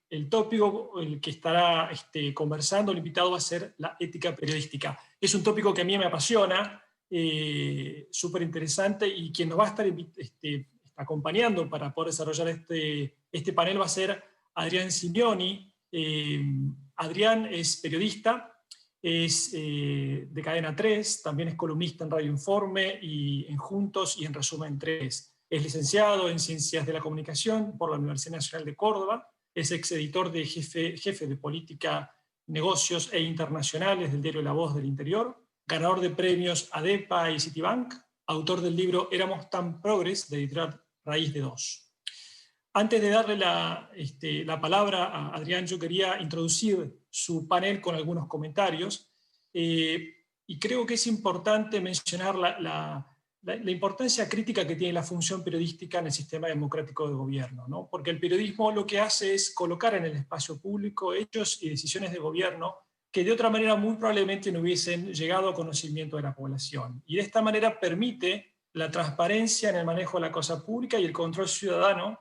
el tópico el que estará conversando el invitado va a ser la ética periodística. Es un tópico que a mí me apasiona, súper interesante, y quien nos va a estar acompañando para poder desarrollar este panel va a ser Adrián Simeoni. Adrián es periodista, es de Cadena 3, también es columnista en Radio Informe y en Juntos y en Resumen 3. Es licenciado en Ciencias de la Comunicación por la Universidad Nacional de Córdoba, es exeditor de jefe de Política, Negocios e Internacionales del diario La Voz del Interior, ganador de premios ADEPA y Citibank, autor del libro Éramos tan progres, de editorial Raíz de Dos. Antes de darle la palabra a Adrián, yo quería introducir su panel con algunos comentarios, y creo que es importante mencionar la importancia crítica que tiene la función periodística en el sistema democrático de gobierno, ¿no? Porque el periodismo lo que hace es colocar en el espacio público hechos y decisiones de gobierno que de otra manera muy probablemente no hubiesen llegado a conocimiento de la población. Y de esta manera permite la transparencia en el manejo de la cosa pública y el control ciudadano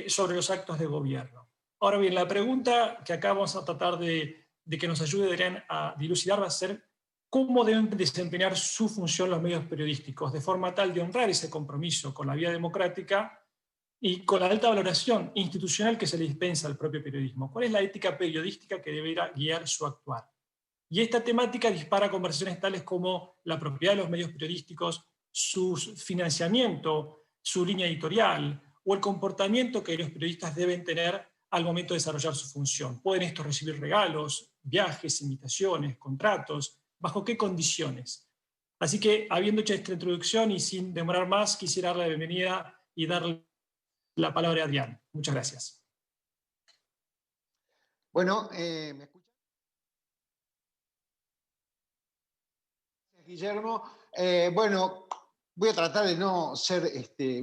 sobre los actos de gobierno. Ahora bien, la pregunta que acá vamos a tratar de que nos ayude Adrián a dilucidar va a ser cómo deben desempeñar su función los medios periodísticos, de forma tal de honrar ese compromiso con la vía democrática y con la alta valoración institucional que se le dispensa al propio periodismo. ¿Cuál es la ética periodística que deberá guiar su actuar? Y esta temática dispara conversaciones tales como la propiedad de los medios periodísticos, su financiamiento, su línea editorial, o el comportamiento que los periodistas deben tener al momento de desarrollar su función. ¿Pueden estos recibir regalos, viajes, invitaciones, contratos? ¿Bajo qué condiciones? Así que, habiendo hecho esta introducción y sin demorar más, quisiera darle la bienvenida y darle la palabra a Adrián. Muchas gracias. Bueno, ¿me escuchan? Guillermo. Bueno, voy a tratar de no ser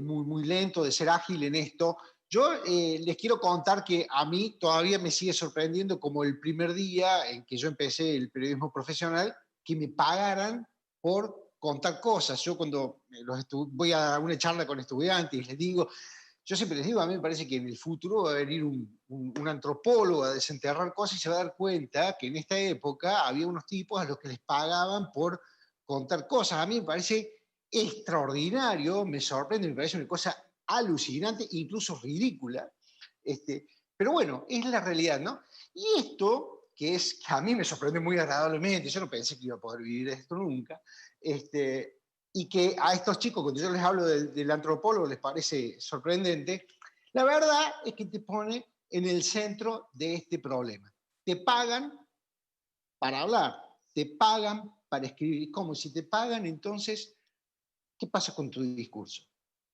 muy lento, de ser ágil en esto. Yo les quiero contar que a mí todavía me sigue sorprendiendo, como el primer día en que yo empecé el periodismo profesional, que me pagaran por contar cosas. Yo cuando voy a una charla con estudiantes les digo, yo siempre les digo, a mí me parece que en el futuro va a venir un antropólogo a desenterrar cosas y se va a dar cuenta que en esta época había unos tipos a los que les pagaban por contar cosas. A mí me parece extraordinario, me sorprende, me parece una cosa alucinante, incluso ridícula. Pero bueno, es la realidad, ¿no? Y esto, que a mí me sorprende muy agradablemente, yo no pensé que iba a poder vivir esto nunca, y que a estos chicos, cuando yo les hablo del antropólogo, les parece sorprendente, la verdad es que te pone en el centro de este problema. Te pagan para hablar, te pagan para escribir. ¿Cómo? Si te pagan, entonces, ¿qué pasa con tu discurso?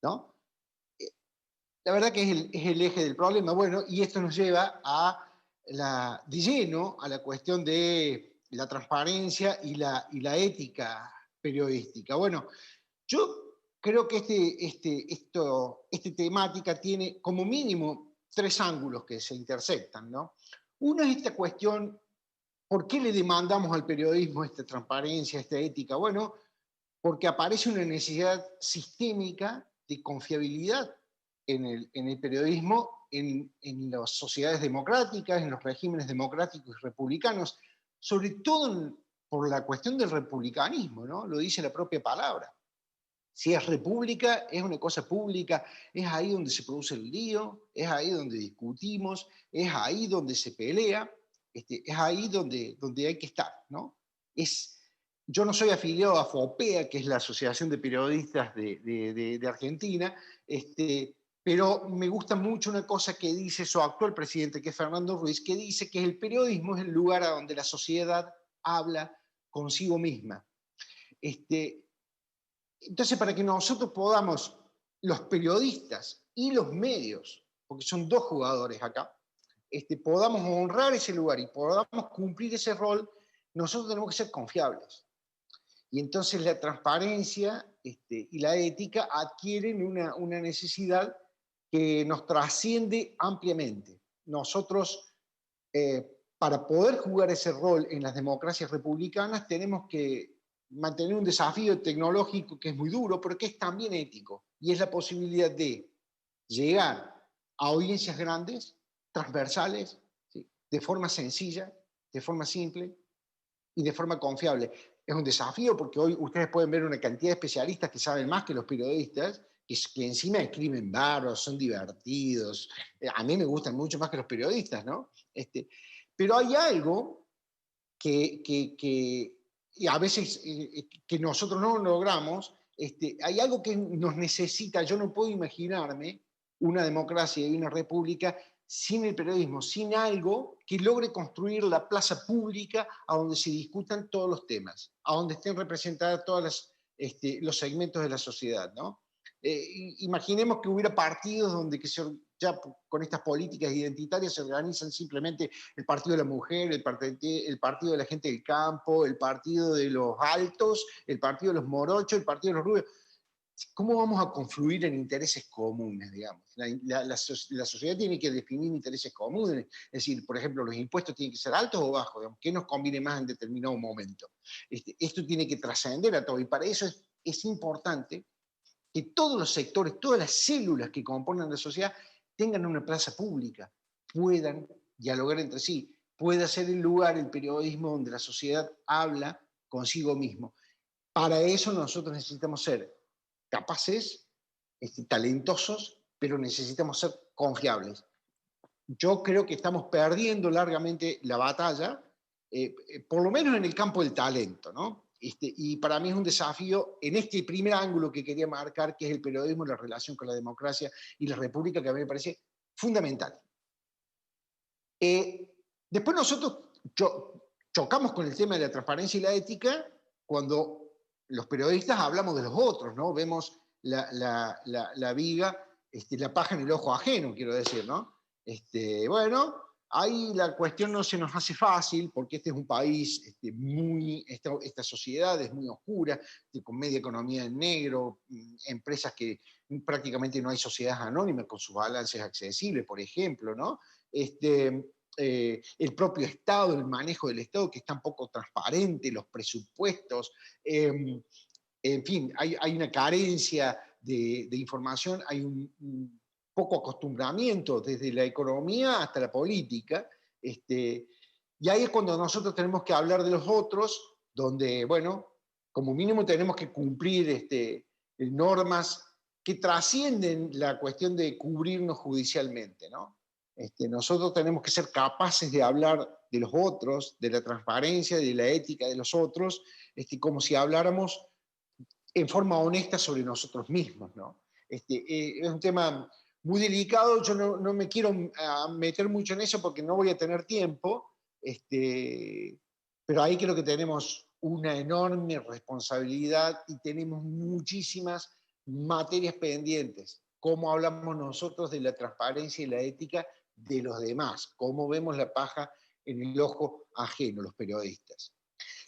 ¿No? La verdad que es el eje del problema. Bueno, y esto nos lleva de lleno a la cuestión de la transparencia y la ética periodística. Bueno, yo creo que esta temática tiene como mínimo 3 ángulos que se intersectan, ¿no? Uno es esta cuestión, ¿por qué le demandamos al periodismo esta transparencia, esta ética? Bueno, porque aparece una necesidad sistémica de confiabilidad en el periodismo, en las sociedades democráticas, en los regímenes democráticos y republicanos, sobre todo por la cuestión del republicanismo, ¿no? Lo dice la propia palabra. Si es república, es una cosa pública, es ahí donde se produce el lío, es ahí donde discutimos, es ahí donde se pelea, es ahí donde hay que estar, ¿no? Yo no soy afiliado a FOPEA, que es la Asociación de Periodistas de Argentina, pero me gusta mucho una cosa que dice su actual presidente, que es Fernando Ruiz, que dice que el periodismo es el lugar a donde la sociedad habla consigo misma. Entonces, para que nosotros podamos, los periodistas y los medios, porque son 2 jugadores acá, podamos honrar ese lugar y podamos cumplir ese rol, nosotros tenemos que ser confiables. Y entonces la transparencia y la ética adquieren una necesidad que nos trasciende ampliamente. Nosotros, para poder jugar ese rol en las democracias republicanas, tenemos que mantener un desafío tecnológico que es muy duro, pero que es también ético, y es la posibilidad de llegar a audiencias grandes transversales, ¿sí? De forma sencilla, de forma simple y de forma confiable. Es un desafío porque hoy ustedes pueden ver una cantidad de especialistas que saben más que los periodistas, que encima escriben bárbaros, son divertidos. A mí me gustan mucho más que los periodistas, ¿no? Pero hay algo que y a veces que nosotros no logramos, hay algo que nos necesita, yo no puedo imaginarme una democracia y una república sin el periodismo, sin algo que logre construir la plaza pública a donde se discutan todos los temas, a donde estén representados todos los segmentos de la sociedad, ¿no? Imaginemos que hubiera partidos donde ya con estas políticas identitarias se organizan simplemente el partido de la mujer, el partido de la gente del campo, el partido de los altos, el partido de los morochos, el partido de los rubios. ¿Cómo vamos a confluir en intereses comunes, digamos? La sociedad tiene que definir intereses comunes. Es decir, por ejemplo, los impuestos tienen que ser altos o bajos, digamos, ¿qué nos conviene más en determinado momento? Esto tiene que trascender a todo, y para eso es importante que todos los sectores, todas las células que componen la sociedad tengan una plaza pública, puedan dialogar entre sí, pueda ser el lugar, el periodismo, donde la sociedad habla consigo mismo. Para eso nosotros necesitamos ser capaces, talentosos, pero necesitamos ser confiables. Yo creo que estamos perdiendo largamente la batalla, por lo menos en el campo del talento, ¿no? Y para mí es un desafío en este primer ángulo que quería marcar, que es el periodismo y la relación con la democracia y la república, que a mí me parece fundamental. Después nosotros chocamos con el tema de la transparencia y la ética cuando los periodistas hablamos de los otros, ¿no? Vemos la viga, la paja en el ojo ajeno, quiero decir, ¿no? Bueno, ahí la cuestión no se nos hace fácil porque este es un país esta sociedad es muy oscura, con media economía en negro, empresas que prácticamente no hay sociedades anónimas con sus balances accesibles, por ejemplo, ¿no? El propio Estado, el manejo del Estado, que es tan poco transparente, los presupuestos, en fin, hay una carencia de información, hay un poco acostumbramiento desde la economía hasta la política, y ahí es cuando nosotros tenemos que hablar de los otros, donde, bueno, como mínimo tenemos que cumplir normas que trascienden la cuestión de cubrirnos judicialmente, ¿no? Nosotros tenemos que ser capaces de hablar de los otros, de la transparencia, de la ética de los otros, como si habláramos en forma honesta sobre nosotros mismos, ¿no? Es un tema muy delicado, yo no me quiero meter mucho en eso porque no voy a tener tiempo, pero ahí creo que tenemos una enorme responsabilidad y tenemos muchísimas materias pendientes. Cómo hablamos nosotros de la transparencia y la ética de los demás, cómo vemos la paja en el ojo ajeno, los periodistas.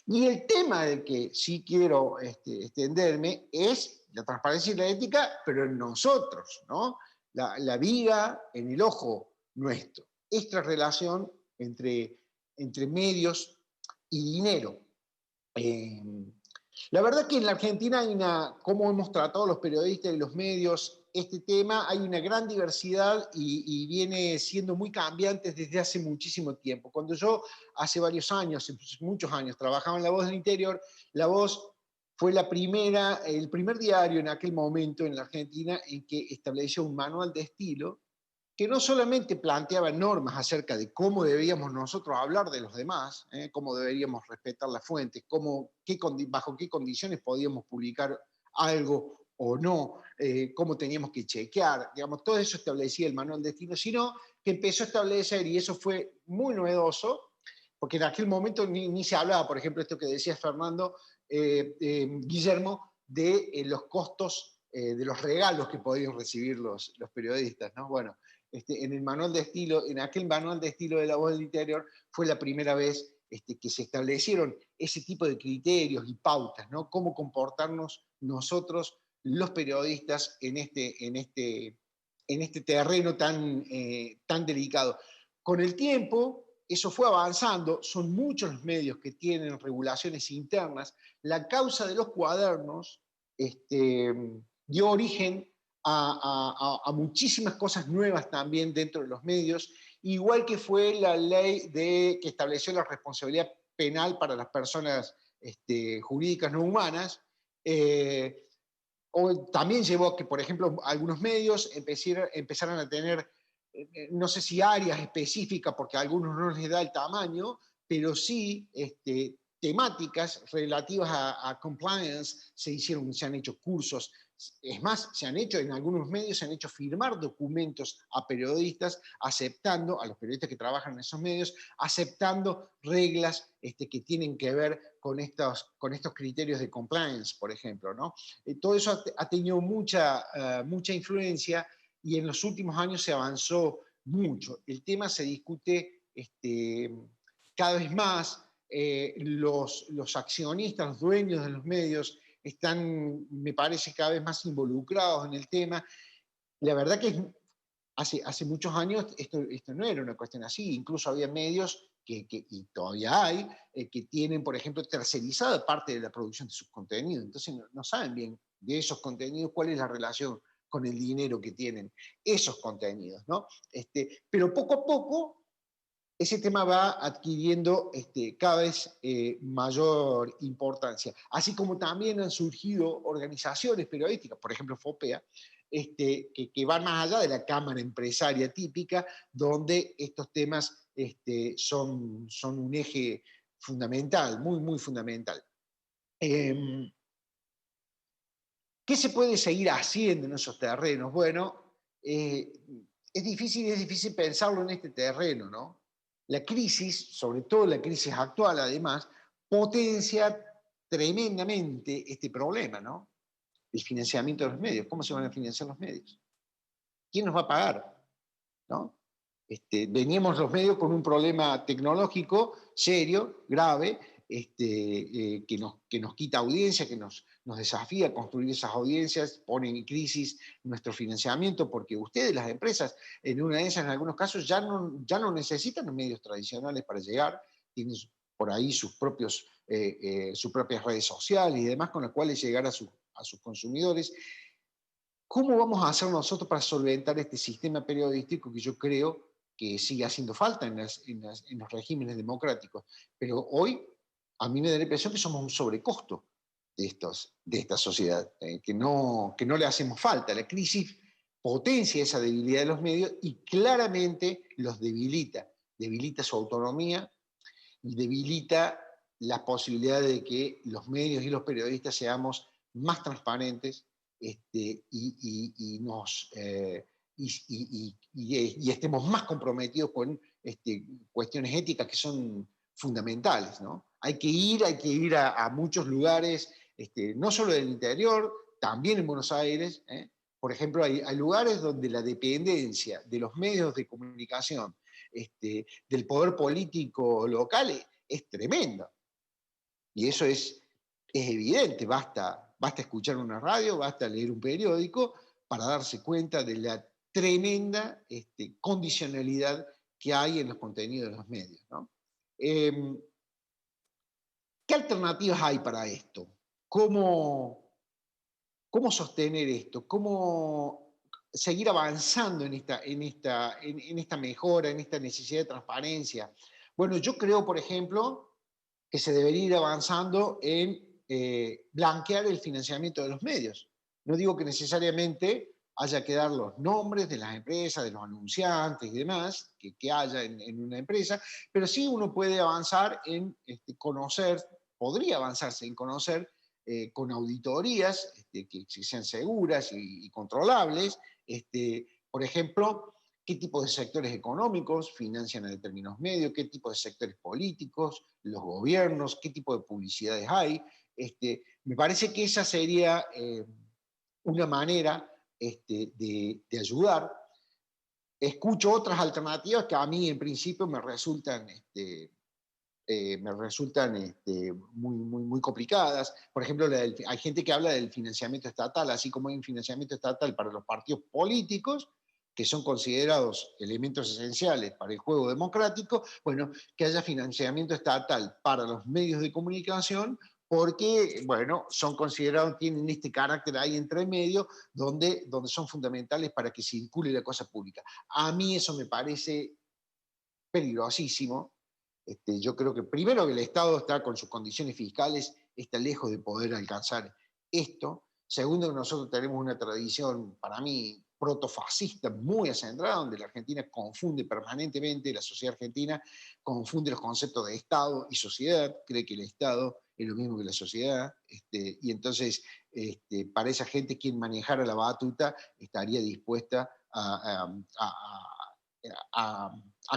Y el tema del que sí quiero extenderme es la transparencia y la ética, pero en nosotros, ¿no? La viga en el ojo nuestro. Esta relación entre medios y dinero. La verdad que en la Argentina hay cómo hemos tratado los periodistas y los medios este tema, hay una gran diversidad y viene siendo muy cambiante desde hace muchísimo tiempo. Cuando yo hace varios años, muchos años, trabajaba en La Voz del Interior, La Voz fue el primer diario en aquel momento en la Argentina en que estableció un manual de estilo que no solamente planteaba normas acerca de cómo debíamos nosotros hablar de los demás, cómo deberíamos respetar las fuentes, bajo qué condiciones podíamos publicar algo o no, cómo teníamos que chequear, digamos, todo eso establecía el manual de estilo, sino que empezó a establecer, y eso fue muy novedoso, porque en aquel momento ni se hablaba, por ejemplo, esto que decía Fernando, Guillermo, de los costos de los regalos que podían recibir los periodistas, ¿no? Bueno, en el manual de estilo, en aquel manual de estilo de La Voz del Interior, fue la primera vez que se establecieron ese tipo de criterios y pautas, ¿no? Cómo comportarnos nosotros, los periodistas, en este terreno tan delicado. Con el tiempo, eso fue avanzando, son muchos los medios que tienen regulaciones internas. La causa de los cuadernos dio origen a muchísimas cosas nuevas también dentro de los medios igual que fue la ley que estableció la responsabilidad penal para las personas jurídicas no humanas. También llevó a que, por ejemplo, algunos medios empezaran a tener, no sé si áreas específicas, porque a algunos no les da el tamaño, pero sí temáticas relativas a compliance se han hecho cursos. Es más, en algunos medios se han hecho firmar documentos a periodistas, aceptando, a los periodistas que trabajan en esos medios, aceptando reglas que tienen que ver con estos criterios de compliance, por ejemplo, ¿no? Todo eso ha tenido mucha influencia y en los últimos años se avanzó mucho. El tema se discute cada vez más. Los accionistas, los dueños de los medios, están, me parece, cada vez más involucrados en el tema. La verdad que hace muchos años esto no era una cuestión así. Incluso había medios y todavía hay, que tienen, por ejemplo, tercerizada parte de la producción de sus contenidos. Entonces no saben bien de esos contenidos cuál es la relación con el dinero que tienen esos contenidos, ¿no? Pero poco a poco ese tema va adquiriendo cada vez mayor importancia. Así como también han surgido organizaciones periodísticas, por ejemplo FOPEA, que van más allá de la cámara empresaria típica, donde estos temas son un eje fundamental, muy, muy fundamental. ¿Qué se puede seguir haciendo en esos terrenos? Bueno, es difícil pensarlo en este terreno, ¿no? La crisis, sobre todo la crisis actual, además, potencia tremendamente este problema, ¿no? El financiamiento de los medios. ¿Cómo se van a financiar los medios? ¿Quién nos va a pagar? ¿No? Veníamos los medios con un problema tecnológico serio, grave, que nos quita audiencia, que nos desafía a construir esas audiencias, pone en crisis nuestro financiamiento, porque ustedes, las empresas, en una de esas, en algunos casos, ya no necesitan los medios tradicionales para llegar, tienen por ahí sus propias redes sociales y demás con las cuales llegar a sus consumidores. ¿Cómo vamos a hacer nosotros para solventar este sistema periodístico que yo creo que sigue haciendo falta en los regímenes democráticos? Pero hoy a mí me da la impresión que somos un sobrecosto de esta sociedad, que no le hacemos falta. La crisis potencia esa debilidad de los medios y claramente los debilita su autonomía y debilita la posibilidad de que los medios y los periodistas seamos más transparentes, y estemos más comprometidos con cuestiones éticas que son fundamentales, ¿no? Hay que ir a muchos lugares, no solo del interior, también en Buenos Aires. Por ejemplo, hay lugares donde la dependencia de los medios de comunicación, del poder político local, es tremenda. Y eso es evidente, basta escuchar una radio, basta leer un periódico para darse cuenta de la tremenda condicionalidad que hay en los contenidos de los medios, ¿no? ¿Qué alternativas hay para esto? ¿Cómo sostener esto? ¿Cómo seguir avanzando en esta mejora, en esta necesidad de transparencia? Bueno, yo creo, por ejemplo, que se debería ir avanzando en blanquear el financiamiento de los medios. No digo que necesariamente haya que dar los nombres de las empresas, de los anunciantes y demás que haya en una empresa, pero sí uno puede avanzar en podría avanzarse en conocer con auditorías que sean seguras y controlables, por ejemplo, qué tipo de sectores económicos financian a determinados medios, qué tipo de sectores políticos, los gobiernos, qué tipo de publicidades hay. Me parece que esa sería una manera de ayudar. Escucho otras alternativas que a mí en principio me resultan muy complicadas. Por ejemplo, hay gente que habla del financiamiento estatal, así como hay un financiamiento estatal para los partidos políticos, que son considerados elementos esenciales para el juego democrático, bueno, que haya financiamiento estatal para los medios de comunicación, porque, bueno, son considerados, tienen este carácter ahí entre medio, donde son fundamentales para que circule la cosa pública. A mí eso me parece peligrosísimo. Yo creo que primero que el Estado está con sus condiciones fiscales, está lejos de poder alcanzar esto. Segundo, que nosotros tenemos una tradición, para mí, protofascista muy acendrada, donde la Argentina confunde permanentemente, la sociedad argentina confunde los conceptos de Estado y sociedad, cree que el Estado es lo mismo que la sociedad, y entonces para esa gente quien manejara la batuta estaría dispuesta a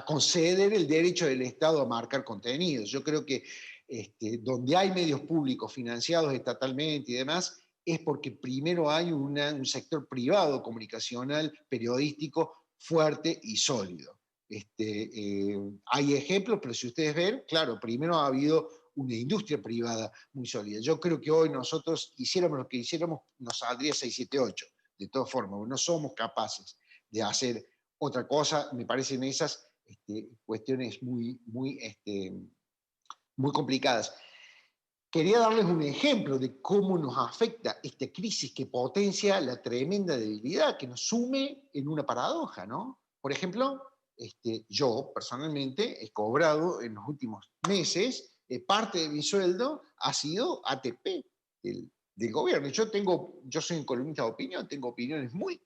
conceder el derecho del Estado a marcar contenidos. Yo creo que donde hay medios públicos financiados estatalmente y demás, es porque primero hay un sector privado comunicacional, periodístico, fuerte y sólido. Hay ejemplos, pero si ustedes ven, claro, primero ha habido una industria privada muy sólida. Yo creo que hoy nosotros hiciéramos lo que hiciéramos, nos saldría 678, de todas formas, no somos capaces de hacer otra cosa, me parecen esas cuestiones muy complicadas. Quería darles un ejemplo de cómo nos afecta esta crisis que potencia la tremenda debilidad, que nos sume en una paradoja, ¿no? Por ejemplo, yo personalmente he cobrado en los últimos meses, parte de mi sueldo ha sido ATP del gobierno. Yo soy un columnista de opinión, tengo opiniones muy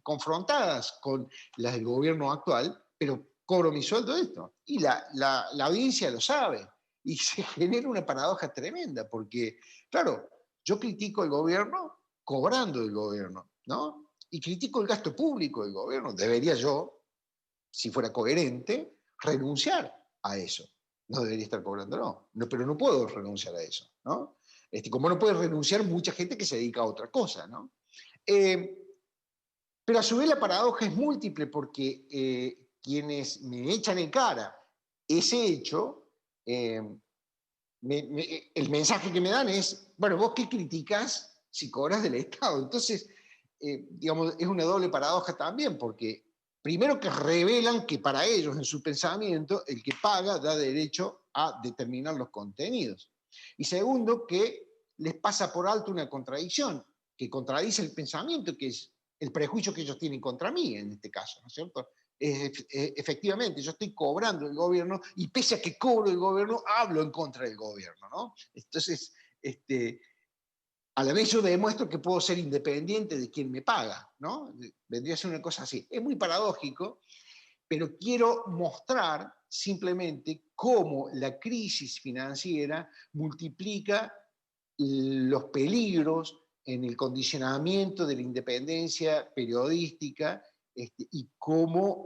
confrontadas con las del gobierno actual, pero cobro mi sueldo de esto. Y la audiencia lo sabe. Y se genera una paradoja tremenda, porque, claro, yo critico el gobierno cobrando del gobierno, ¿no? Y critico el gasto público del gobierno. Debería yo, si fuera coherente, renunciar a eso. No debería estar cobrando, no, pero no puedo renunciar a eso, ¿no? Como no puede renunciar mucha gente que se dedica a otra cosa, ¿no? Pero a su vez la paradoja es múltiple, porque quienes me echan en cara ese hecho, el mensaje que me dan es, bueno, vos qué criticas si cobras del Estado. Entonces, digamos, es una doble paradoja también, porque primero que revelan que para ellos, en su pensamiento, el que paga da derecho a determinar los contenidos. Y segundo, que les pasa por alto una contradicción, que contradice el pensamiento, que es el prejuicio que ellos tienen contra mí, en este caso, ¿no es cierto? Efectivamente, yo estoy cobrando el gobierno y pese a que cobro el gobierno, hablo en contra del gobierno, ¿no? Entonces, a la vez yo demuestro que puedo ser independiente de quien me paga, ¿no? Vendría a ser una cosa así. Es muy paradójico, pero quiero mostrar simplemente cómo la crisis financiera multiplica los peligros en el condicionamiento de la independencia periodística y cómo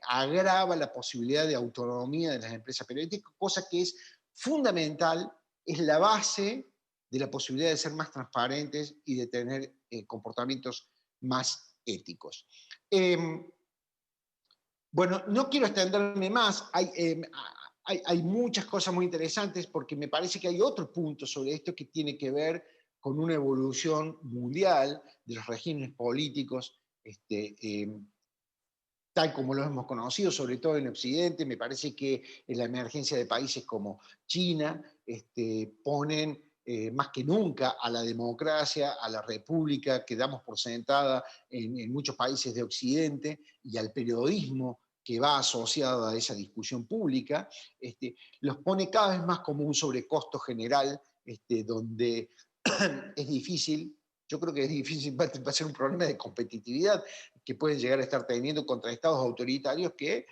agrava la posibilidad de autonomía de las empresas periodísticas, cosa que es fundamental, es la base de la posibilidad de ser más transparentes y de tener comportamientos más éticos. Bueno, no quiero extenderme más, hay muchas cosas muy interesantes porque me parece que hay otro punto sobre esto que tiene que ver con una evolución mundial de los regímenes políticos, tal como los hemos conocido, sobre todo en Occidente. Me parece que en la emergencia de países como China ponen más que nunca a la democracia, a la república que damos por sentada en muchos países de Occidente y al periodismo que va asociado a esa discusión pública, los pone cada vez más como un sobrecosto general, donde es difícil, yo creo que es difícil, va a ser un problema de competitividad que pueden llegar a estar teniendo contra estados autoritarios que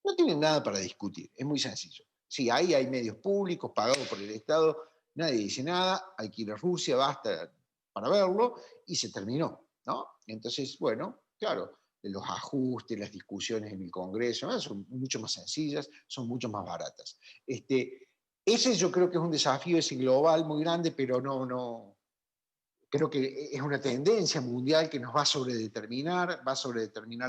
no tienen nada para discutir, es muy sencillo. Sí, ahí hay medios públicos pagados por el Estado, nadie dice nada, hay que ir a Rusia, basta para verlo, y se terminó, ¿no? Entonces, bueno, claro, los ajustes, las discusiones en el Congreso, ¿no? Son mucho más sencillas, son mucho más baratas. Ese yo creo que es un desafío ese global muy grande, pero no, creo que es una tendencia mundial que nos va a sobredeterminar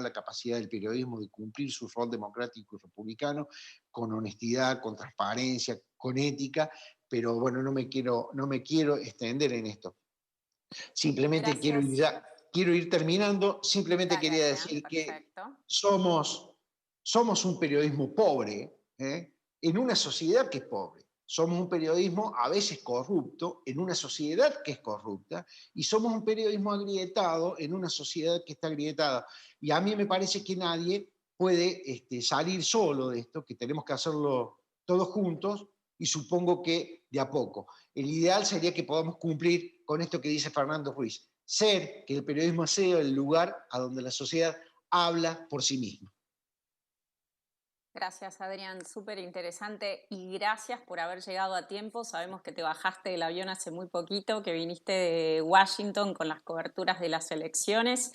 la capacidad del periodismo de cumplir su rol democrático y republicano con honestidad, con transparencia, con ética, pero bueno, no me quiero extender en esto. Simplemente quiero ir terminando, simplemente Dale, quería Adrián, decir que perfecto. somos un periodismo pobre, en una sociedad que es pobre. Somos un periodismo a veces corrupto en una sociedad que es corrupta y somos un periodismo agrietado en una sociedad que está agrietada. Y a mí me parece que nadie puede salir solo de esto, que tenemos que hacerlo todos juntos, y supongo que de a poco. El ideal sería que podamos cumplir con esto que dice Fernando Ruiz, que el periodismo sea el lugar a donde la sociedad habla por sí misma. Gracias, Adrián, súper interesante y gracias por haber llegado a tiempo. Sabemos que te bajaste del avión hace muy poquito, que viniste de Washington con las coberturas de las elecciones,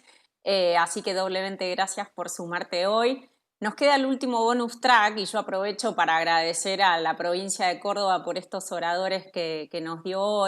así que doblemente gracias por sumarte hoy. Nos queda el último bonus track y yo aprovecho para agradecer a la provincia de Córdoba por estos oradores que nos dio hoy.